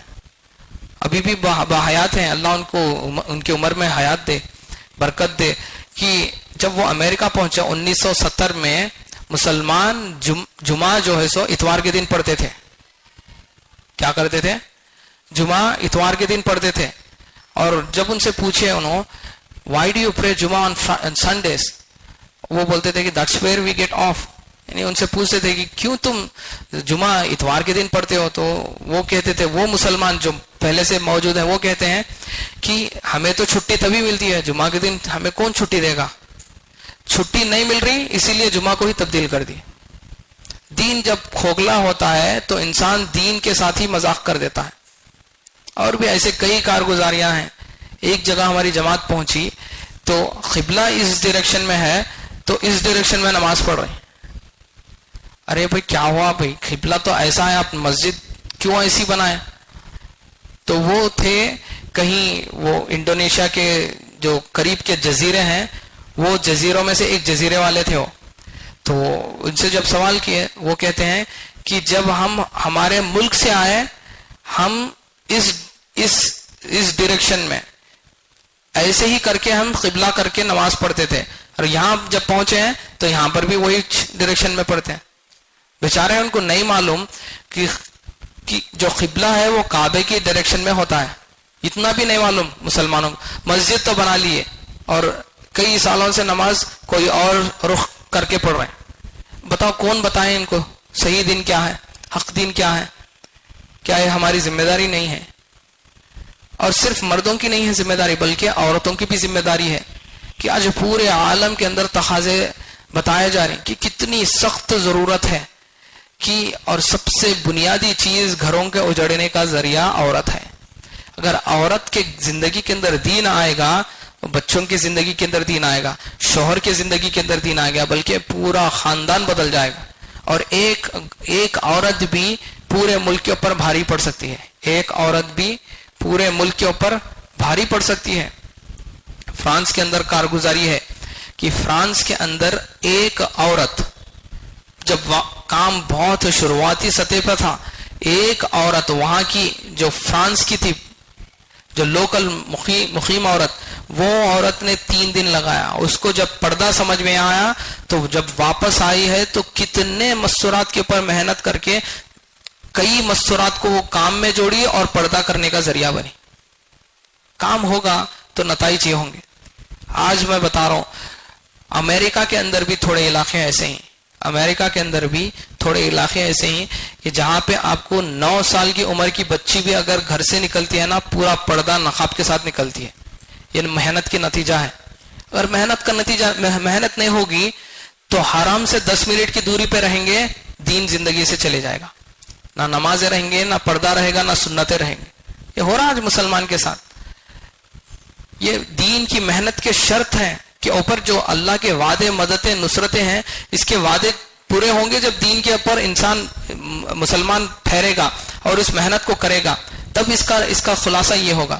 ابھی بھی باحیات ہیں, اللہ ان کو ان کی عمر میں حیات دے, برکت دے. کہ جب وہ امریکہ پہنچے 1970 میں, مسلمان جمعہ جو ہے سو اتوار کے دن پڑھتے تھے. کیا کرتے تھے؟ جمعہ اتوار کے دن پڑھتے تھے. اور جب ان سے پوچھے انہوں وائی ڈو یو پرے جمعہ آن سنڈیز, وہ بولتے تھے کہ that's where we get off. یعنی ان سے پوچھتے تھے کہ کیوں تم جمعہ اتوار کے دن پڑھتے ہو؟ تو وہ کہتے تھے, وہ مسلمان جو پہلے سے موجود ہیں وہ کہتے ہیں کہ ہمیں تو چھٹی تبھی ملتی ہے, جمعہ کے دن ہمیں کون چھٹی دے گا؟ چھٹی نہیں مل رہی اسی لیے جمعہ کو ہی تبدیل کر دی. دین جب کھوکھلا ہوتا ہے تو انسان دین کے ساتھ ہی مذاق کر دیتا ہے. اور بھی ایسے کئی کارگزاریاں ہیں. ایک جگہ ہماری جماعت پہنچی تو قبلہ اس ڈائریکشن میں ہے تو اس ڈائریکشن میں نماز پڑھ رہے. ارے بھائی کیا ہوا بھائی, قبلہ تو ایسا ہے, آپ مسجد کیوں ایسی بنائے؟ تو وہ تھے کہیں وہ انڈونیشیا کے جو قریب کے جزیرے ہیں, وہ جزیروں میں سے ایک جزیرے والے تھے وہ. تو ان سے جب سوال کیے وہ کہتے ہیں کہ جب ہم ہمارے ملک سے آئے ہم اس ڈائریکشن میں ایسے ہی کر کے ہم قبلہ کر کے نماز پڑھتے تھے، اور یہاں جب پہنچے ہیں تو یہاں پر بھی وہی ڈائریکشن میں پڑھتے ہیں. بیچارے ان کو نہیں معلوم کہ جو قبلہ ہے وہ کعبے کی ڈائریکشن میں ہوتا ہے. اتنا بھی نہیں معلوم مسلمانوں کو. مسجد تو بنا لیے اور کئی سالوں سے نماز کوئی اور رخ کر کے پڑھ رہے ہیں. بتاؤ کون بتائیں ان کو صحیح دین کیا ہے، حق دین کیا ہے؟ کیا یہ ہماری ذمہ داری نہیں ہے؟ اور صرف مردوں کی نہیں ہے ذمہ داری بلکہ عورتوں کی بھی ذمہ داری ہے کہ آج پورے عالم کے اندر تقاضے بتائے جا رہے ہیں کہ کتنی سخت ضرورت ہے کہ، اور سب سے بنیادی چیز گھروں کے اجڑنے کا ذریعہ عورت ہے. اگر عورت کے زندگی کے اندر دین آئے گا، بچوں کی زندگی کے اندر دین آئے گا، شوہر کی زندگی کے اندر دین آئے گا، بلکہ پورا خاندان بدل جائے گا. اور ایک عورت بھی پورے ملک کے اوپر بھاری پڑ سکتی ہے. ایک عورت بھی پورے ملک کے اوپر بھاری پڑ سکتی ہے. فرانس کے اندر کارگزاری ہے کہ فرانس کے اندر ایک عورت، جب کام بہت شروعاتی سطح پر تھا، ایک عورت وہاں کی جو فرانس کی تھی، جو لوکل مقیم عورت، وہ عورت نے 3 دن لگایا. اس کو جب پردہ سمجھ میں آیا تو جب واپس آئی ہے تو کتنے مستورات کے اوپر محنت کر کے کئی مستورات کو وہ کام میں جوڑی اور پردہ کرنے کا ذریعہ بنی. کام ہوگا تو نتائج یہ ہوں گے. آج میں بتا رہا ہوں امریکہ کے اندر بھی تھوڑے علاقے ایسے ہیں، امریکہ کے اندر بھی تھوڑے علاقے ایسے ہیں کہ جہاں پہ آپ کو 9 سال کی عمر کی بچی بھی اگر گھر سے نکلتی ہے نا، پورا پردہ نقاب کے ساتھ نکلتی ہے. یہ محنت کے نتیجہ ہے. اگر محنت نہیں ہوگی تو حرام سے 10 منٹ کی دوری پہ رہیں گے، دین زندگی سے چلے جائے گا. نہ نمازیں رہیں گے، نہ پردہ رہے گا، نہ سنتیں رہیں گے. یہ ہو رہا آج مسلمان کے ساتھ. یہ دین کی محنت کے شرط ہیں کہ اوپر جو اللہ کے وعدے، مددیں، نصرتیں ہیں، اس کے وعدے پورے ہوں گے جب دین کے اوپر انسان مسلمان ٹھہرے گا اور اس محنت کو کرے گا، تب اس کا خلاصہ یہ ہوگا.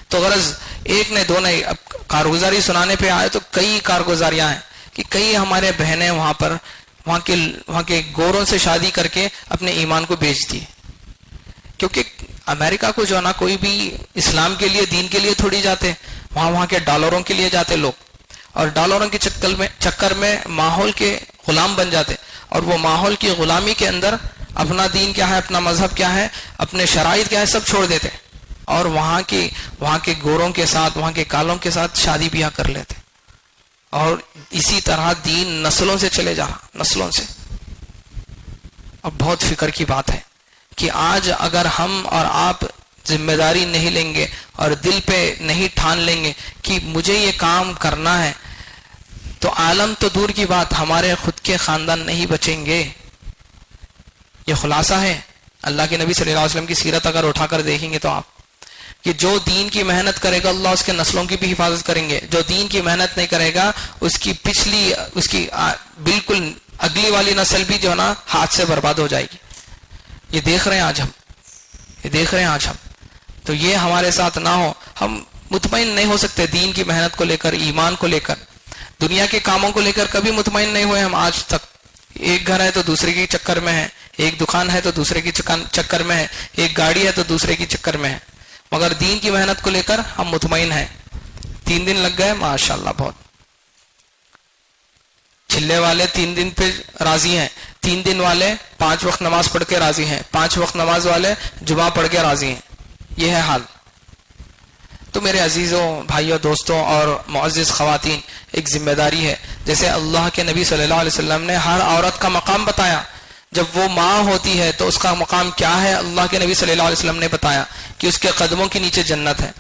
تو غرض ایک نے دو نے اب کارگزاری سنانے پہ آئے تو کئی کارگزاریاں ہیں کہ کئی ہمارے بہنیں وہاں کے گوروں سے شادی کر کے اپنے ایمان کو بیچ دیے. کیونکہ امریکہ کو جو ہے نا کوئی بھی اسلام کے لیے، دین کے لیے تھوڑی جاتے، وہاں کے ڈالروں کے لیے جاتے لوگ، اور ڈالروں کے چکر میں ماحول کے غلام بن جاتے، اور وہ ماحول کی غلامی کے اندر اپنا دین کیا ہے، اپنا مذہب کیا ہے، اپنے شرائط کیا ہے، سب چھوڑ دیتے اور وہاں کے گوروں کے ساتھ، وہاں کے کالوں کے ساتھ شادی بیاہ کر لیتے. اور اسی طرح دین نسلوں سے چلے جا رہا، نسلوں سے. اب بہت فکر کی بات ہے کہ آج اگر ہم اور آپ ذمہ داری نہیں لیں گے اور دل پہ نہیں ٹھان لیں گے کہ مجھے یہ کام کرنا ہے، تو عالم تو دور کی بات، ہمارے خود کے خاندان نہیں بچیں گے. یہ خلاصہ ہے. اللہ کے نبی صلی اللہ علیہ وسلم کی سیرت اگر اٹھا کر دیکھیں گے تو آپ کہ جو دین کی محنت کرے گا اللہ اس کے نسلوں کی بھی حفاظت کریں گے. جو دین کی محنت نہیں کرے گا اس کی بالکل اگلی والی نسل بھی جو ہے نا ہاتھ سے برباد ہو جائے گی. یہ دیکھ رہے ہیں آج ہم. تو یہ ہمارے ساتھ نہ ہو. ہم مطمئن نہیں ہو سکتے دین کی محنت کو لے کر، ایمان کو لے کر، دنیا کے کاموں کو لے کر کبھی مطمئن نہیں ہوئے ہم آج تک. ایک گھر ہے تو دوسرے کی چکر میں ہے، ایک دکان ہے تو دوسرے کی چکر میں ہے، ایک گاڑی ہے تو دوسرے کی چکر میں ہے. مگر دین کی محنت کو لے کر ہم مطمئن ہیں. 3 دن لگ گئے ماشاءاللہ. بہت چلے والے 3 دن پہ راضی ہیں، 3 دن والے 5 وقت نماز پڑھ کے راضی ہیں، 5 وقت نماز والے جمعہ پڑھ کے راضی ہیں. یہ ہے حال. تو میرے عزیزوں، بھائیوں، دوستوں اور معزز خواتین، ایک ذمہ داری ہے. جیسے اللہ کے نبی صلی اللہ علیہ وسلم نے ہر عورت کا مقام بتایا. جب وہ ماں ہوتی ہے تو اس کا مقام کیا ہے، اللہ کے نبی صلی اللہ علیہ وسلم نے بتایا کہ اس کے قدموں کے نیچے جنت ہے.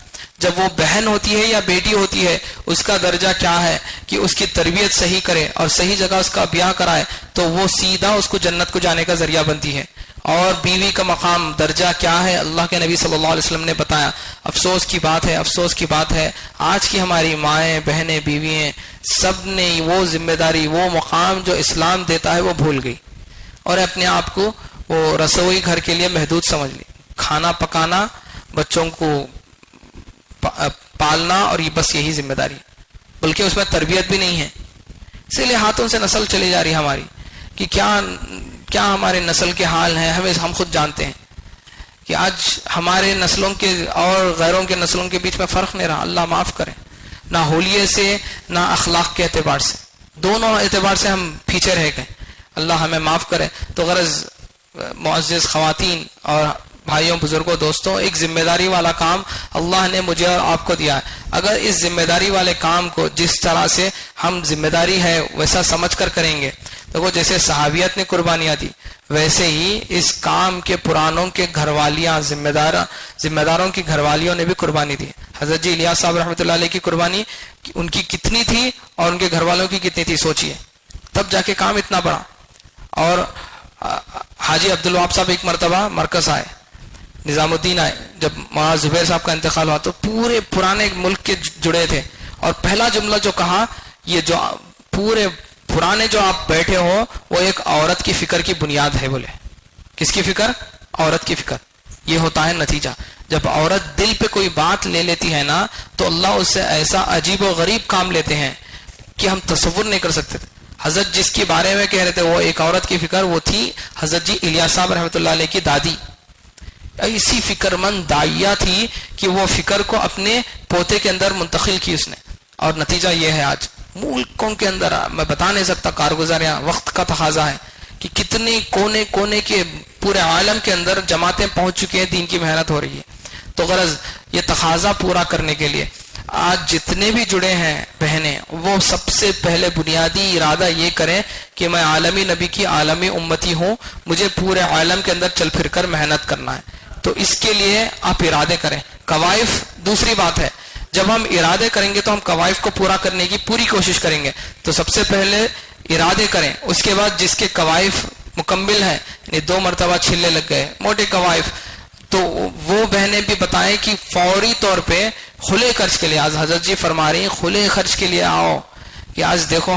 جب وہ بہن ہوتی ہے یا بیٹی ہوتی ہے اس کا درجہ کیا ہے کہ اس کی تربیت صحیح کرے اور صحیح جگہ اس کا بیاہ کرائے تو وہ سیدھا اس کو جنت کو جانے کا ذریعہ بنتی ہے. اور بیوی کا مقام درجہ کیا ہے اللہ کے نبی صلی اللہ علیہ وسلم نے بتایا. افسوس کی بات ہے آج کی ہماری مائیں، بہنیں، بیوییں سب نے وہ ذمہ داری، وہ مقام جو اسلام دیتا ہے وہ بھول گئی اور اپنے آپ کو وہ رسوئی گھر کے لیے محدود سمجھ لی. کھانا پکانا، بچوں کو پالنا، اور یہ بس یہی ذمہ داری، بلکہ اس میں تربیت بھی نہیں ہے. اسی لیے ہاتھوں سے نسل چلی جا رہی ہے ہماری، کہ کیا ہمارے نسل کے حال ہیں ہم خود جانتے ہیں کہ آج ہمارے نسلوں کے اور غیروں کے نسلوں کے بیچ میں فرق نہیں رہا. اللہ معاف کرے، نہ حلیے سے نہ اخلاق کے اعتبار سے، دونوں اعتبار سے ہم پیچھے رہ گئے. اللہ ہمیں معاف کرے. تو غرض معزز خواتین اور بھائیوں بزرگوں دوستوں، ایک ذمہ داری والا کام اللہ نے مجھے اور آپ کو دیا ہے. اگر اس ذمہ داری والے کام کو جس طرح سے ہم ذمہ داری ہے ویسا سمجھ کر کریں گے، دیکھو جیسے صحابیت نے قربانیاں دی، ویسے ہی اس کام کے پرانوں کے گھر والیاں ذمہ داروں کی گھر والیوں نے بھی قربانی دی. حضرت جی الیاس صاحب رحمۃ اللہ علیہ کی قربانی ان کی کتنی تھی اور ان کے گھر والوں کی کتنی تھی، سوچئے، تب جا کے کام اتنا بڑا. اور حاجی عبدالوہاب صاحب ایک مرتبہ مرکز آئے، نظام الدین آئے، جب مولانا زبیر صاحب کا انتقال ہوا تو پورے پرانے ملک کے جڑے تھے، اور پہلا جملہ جو کہا، یہ جو پورے پرانے جو آپ بیٹھے ہو وہ ایک عورت کی فکر کی بنیاد ہے. بولے کس کی فکر؟ عورت کی فکر. یہ ہوتا ہے نتیجہ، جب عورت دل پہ کوئی بات لے لیتی ہے نا تو اللہ اس سے ایسا عجیب و غریب کام لیتے ہیں کہ ہم تصور نہیں کر سکتے تھے. حضرت جس کے بارے میں کہہ رہے تھے وہ ایک عورت کی فکر، وہ تھی حضرت جی الیاس صاحب رحمۃ اللہ علیہ کی دادی. ایسی فکر مند دائیا تھی کہ وہ فکر کو اپنے پوتے کے اندر منتقل کی اس نے، اور نتیجہ یہ ہے آج ملکوں کے اندر میں بتا نہیں سکتا، کارگزاریاں وقت کا تقاضا ہے کہ کتنے کونے کونے کے پورے عالم کے اندر جماعتیں پہنچ چکی ہیں، دین کی محنت ہو رہی ہے. تو غرض یہ تقاضا پورا کرنے کے لیے آج جتنے بھی جڑے ہیں بہنیں، وہ سب سے پہلے بنیادی ارادہ یہ کریں کہ میں عالمی نبی کی عالمی امتی ہوں، مجھے پورے عالم کے اندر چل پھر کر محنت کرنا ہے. تو اس کے لیے آپ ارادے کریں. کوائف دوسری بات ہے، جب ہم ارادے کریں گے تو ہم کوائف کو پورا کرنے کی پوری کوشش کریں گے. تو سب سے پہلے ارادے کریں، اس کے بعد جس کے کوائف مکمل ہیں، یعنی 2 مرتبہ چھلے لگ گئے موٹے کوائف، تو وہ بہنیں بھی بتائیں کہ فوری طور پہ کھلے خرچ کے لیے، آج حضرت جی فرما رہی ہیں کھلے خرچ کے لیے آؤ. کہ آج دیکھو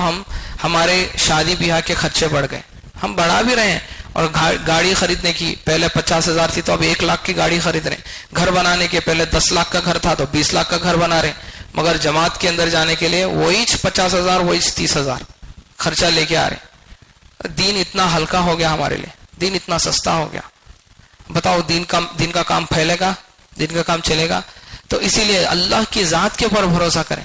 ہمارے شادی بیاہ کے خرچے بڑھ گئے، ہم بڑھا بھی رہے ہیں. اور گاڑی خریدنے کی پہلے 50,000 تھی تو اب 1 لاکھ کی گاڑی خرید رہے ہیں. گھر بنانے کے پہلے 10 لاکھ کا گھر تھا تو 20 لاکھ کا گھر بنا رہے ہیں. مگر جماعت کے اندر جانے کے لیے وہی 50,000 وہی 30,000 خرچہ لے کے آ رہے ہیں. دین اتنا ہلکا ہو گیا ہمارے لیے، دین اتنا سستا ہو گیا. بتاؤ دین کا کام پھیلے گا، دین کا کام چلے گا؟ تو اسی لیے اللہ کی ذات کے اوپر بھروسہ کریں.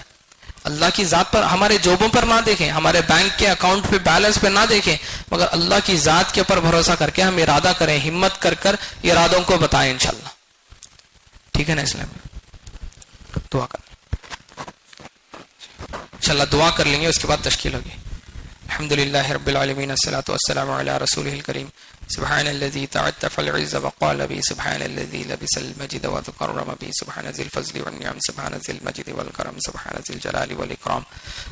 اللہ کی ذات پر، ہمارے جوبوں پر نہ دیکھیں، ہمارے بینک کے اکاؤنٹ پہ بیلنس پہ نہ دیکھیں، مگر اللہ کی ذات کے اوپر بھروسہ کر کے ہم ارادہ کریں، ہمت کر کر ارادوں کو بتائیں انشاءاللہ. ٹھیک ہے نا؟ اسلام دعا کر انشاءاللہ دعا کر لیں گے، اس کے بعد تشکیل ہوگی. الحمدللہ رب العالمین، الصلاۃ والسلام علی رسولہ الکریم. سبحان الذي تعطف العز وقال بي، سبحان الذي لبس المجد وتكرم بي، سبحان ذي الفضل والنعم، سبحان ذي المجد والکرم، سبحان ذي الجلال والاکرام.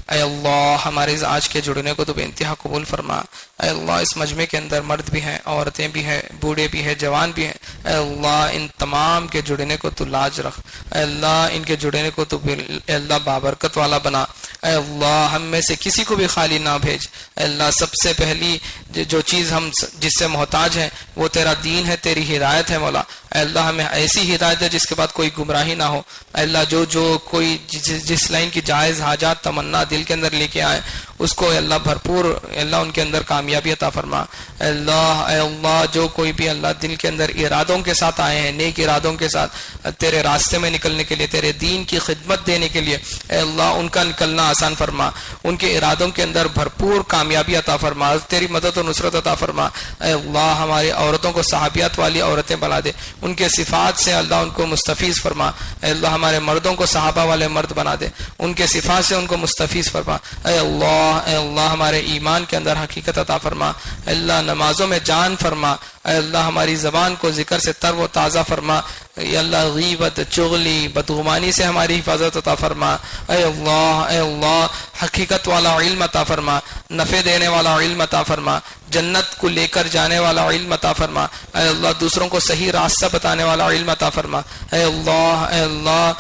اے اللہ ہمارے آج کے جڑنے کو تو بے انتہا قبول فرما. اے اللہ اس مجمع کے اندر مرد بھی ہیں، عورتیں بھی ہیں، بوڑھے بھی ہیں، جوان بھی ہیں. اے اللہ ان تمام کے جڑنے کو تو لاج رکھ. اے اللہ ان کے جڑنے کو تو اے اللہ بابرکت والا بنا. اے اللہ ہم میں سے کسی کو بھی خالی نہ بھیج. اے اللہ سب سے پہلی جو چیز ہم جس سے محتاج ہیں وہ تیرا دین ہے، تیری ہدایت ہے مولا. اے اللہ ہمیں ایسی ہدایت ہے جس کے بعد کوئی گمراہی نہ ہو. اے اللہ جو کوئی جس لائن کی جائز حاجات تمنا دل کے اندر لے کے آئے اس کو اے اللہ بھرپور اے اللہ ان کے اندر کامیابی عطا فرما. اے اللہ جو کوئی بھی اللہ دل کے اندر ارادوں کے ساتھ آئے ہیں، نیک ارادوں کے ساتھ تیرے راستے میں نکلنے کے لیے، تیرے دین کی خدمت دینے کے لیے، اے اللہ ان کا نکلنا آسان فرما. ان کے ارادوں کے اندر بھرپور کامیابی عطا فرما، تیری مدد و نصرت عطا فرما. اے اللہ ہماری عورتوں کو صحابیات والی عورتیں بنا دے، ان کے صفات سے اللہ ان کو مستفیض فرما. اے اللہ ہمارے مردوں کو صحابہ والے مرد بنا دے، ان کے صفات سے ان کو مستفیض فرما. اے اللہ ہمارے ایمان کے اندر حقیقت عطا فرما. اے اللہ نمازوں میں جان فرما. اے اللہ ہماری زبان کو ذکر سے تر و تازہ فرما. اے اللہ غیبت، چغلی، بدگمانی سے ہماری حفاظت عطا فرما. اے اللہ حقیقت والا علم عطا فرما، نفع دینے والا علم عطا فرما، جنت کو لے کر جانے والا علم عطا فرما. اے اللہ دوسروں کو صحیح راستہ بتانے والا علم عطا فرما. اے اللہ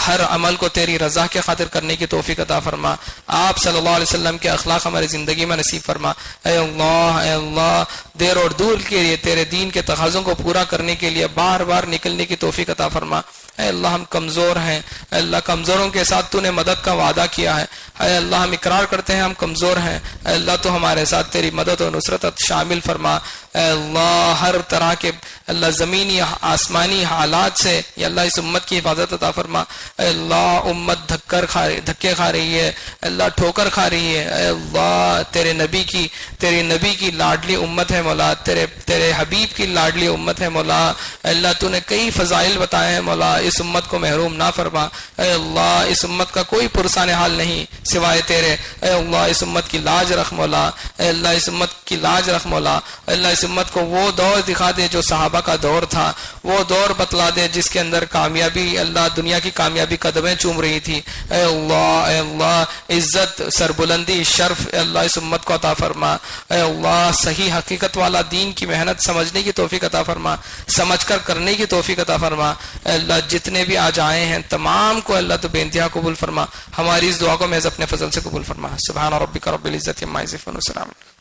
ہر عمل کو تیری رضا کے خاطر کرنے کی توفیق عطا فرما. آپ صلی اللہ علیہ وسلم کے اخلاق ہماری زندگی میں نصیب فرما. اے اللہ دیر اور دور کے لیے تیرے دین کے تقاضوں کو پورا کرنے کے لیے بار بار نکلنے کی توفیق عطا فرما. اے اللہ ہم کمزور ہیں، اے اللہ کمزوروں کے ساتھ تو نے مدد کا وعدہ کیا ہے. اے اللہ ہم اقرار کرتے ہیں ہم کمزور ہیں، اے اللہ تو ہمارے ساتھ تیری مدد و نصرت شامل فرما، اے اللہ ہر طرح کے اللہ زمینی آسمانی حالات سے یا اللہ اس امت کی حفاظت عطا فرما، اے اللہ امت دھکے کھا رہی ہے، اے اللہ ٹھوکر کھا رہی ہے، اے اللہ تیرے نبی کی لاڈلی امت ہے مولا، تیرے حبیب کی لاڈلی امت ہے مولا، اے اللہ تو نے کئی فضائل بتائے ہیں مولا، اس امت کو محروم نہ فرما، اے اللہ اس امت کا کوئی پرسان حال نہیں سوائے تیرے، اے اللہ اس امت کی لاج رکھ مولا، اے اللہ اس امت کی لاج رکھ مولا، اے اللہ اس امت کو وہ دور دکھا دے جو صحابہ کا دور تھا، وہ دور بتلا دے جس کے اندر کامیابی اللہ دنیا کی کامیابی قدمیں چوم رہی تھی، اے اللہ عزت سربلندی شرف اے اللہ اس امت کو عطا فرما، اے اللہ صحیح حقیقت والا دین کی محنت سمجھنے کی توفیق عطا فرما، سمجھ کر کرنے کی توفیق عطا فرما، اے اللہ جتنے بھی آج آئے ہیں تمام کو اللہ تو بے انتہا قبول فرما، ہماری اس دعا کو محض اپنے فضل سے قبول فرما، سبحان ربک رب العزت عما یصفون، السلام علیکم۔